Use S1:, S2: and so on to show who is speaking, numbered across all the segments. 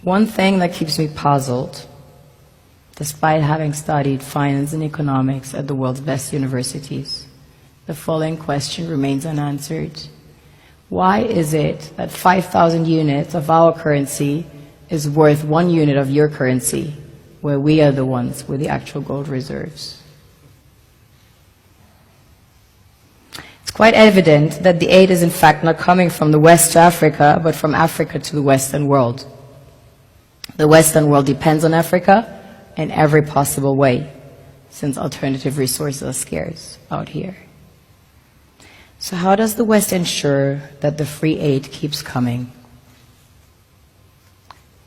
S1: One thing that keeps me puzzled, despite having studied finance and economics at the world's best universities, the following question remains unanswered. Why is it that 5,000 units of our currency is worth 1 unit of your currency, where we are the ones with the actual gold reserves? It's quite evident that the aid is in fact not coming from the West to Africa, but from Africa to the Western world. The Western world depends on Africa in every possible way, since alternative resources are scarce out here. So how does the West ensure that the free aid keeps coming?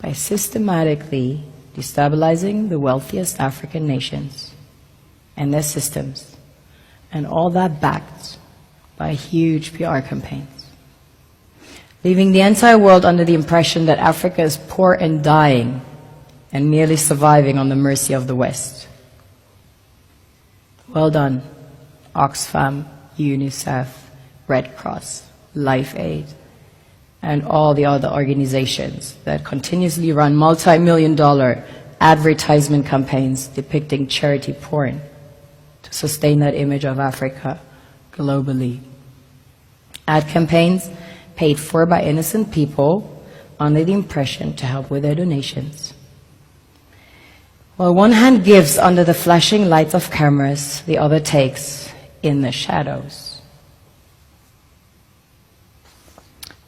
S1: By systematically destabilizing the wealthiest African nations and their systems, and all that backed by huge PR campaigns, leaving the entire world under the impression that Africa is poor and dying and merely surviving on the mercy of the West. Well done, Oxfam, UNICEF, Red Cross, Life Aid, and all the other organizations that continuously run multi-million-dollar advertisement campaigns depicting charity porn to sustain that image of Africa globally. Ad campaigns paid for by innocent people under the impression to help with their donations. While one hand gives under the flashing lights of cameras, the other takes in the shadows.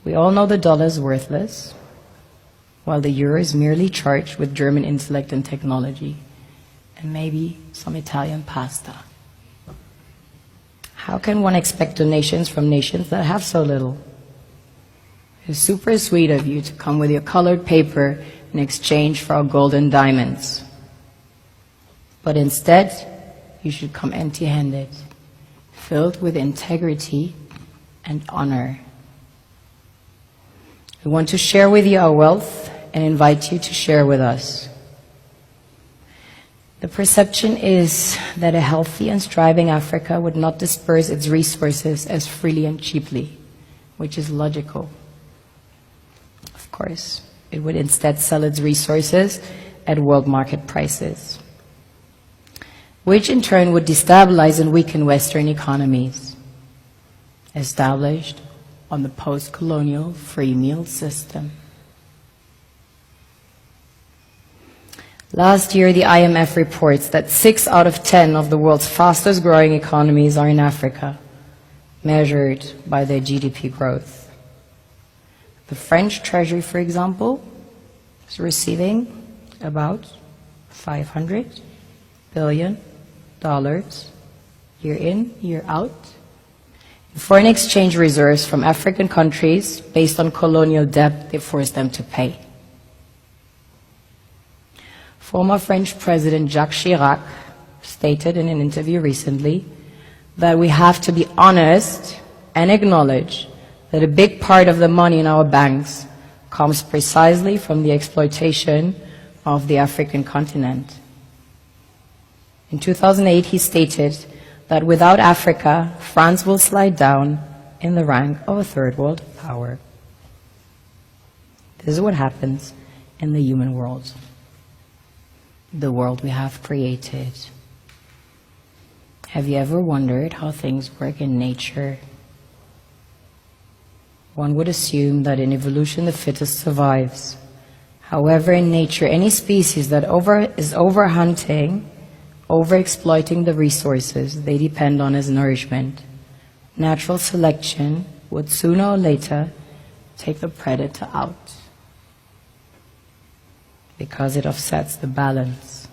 S1: We all know the dollar is worthless, while the euro is merely charged with German intellect and technology, and maybe some Italian pasta. How can one expect donations from nations that have so little? It's super sweet of you to come with your colored paper in exchange for our gold and diamonds. But instead, you should come empty-handed, filled with integrity and honor. We want to share with you our wealth and invite you to share with us. The perception is that a healthy and striving Africa would not disperse its resources as freely and cheaply, which is logical. Of course, it would instead sell its resources at world market prices, which in turn would destabilize and weaken Western economies, established on the post-colonial free meal system. Last year, the IMF reports that 6 out of 10 of the world's fastest growing economies are in Africa, measured by their GDP growth. The French Treasury, for example, is receiving about $500 billion year in, year out, in foreign exchange reserves from African countries based on colonial debt they forced them to pay. Former French President Jacques Chirac stated in an interview recently that we have to be honest and acknowledge that a big part of the money in our banks comes precisely from the exploitation of the African continent. In 2008, he stated that without Africa, France will slide down in the rank of a third world power. This is what happens in the human world, the world we have created. Have you ever wondered how things work in nature? One would assume that in evolution the fittest survives. However, in nature, any species that is overhunting, overexploiting the resources they depend on as nourishment, natural selection would sooner or later take the predator out, because it offsets the balance.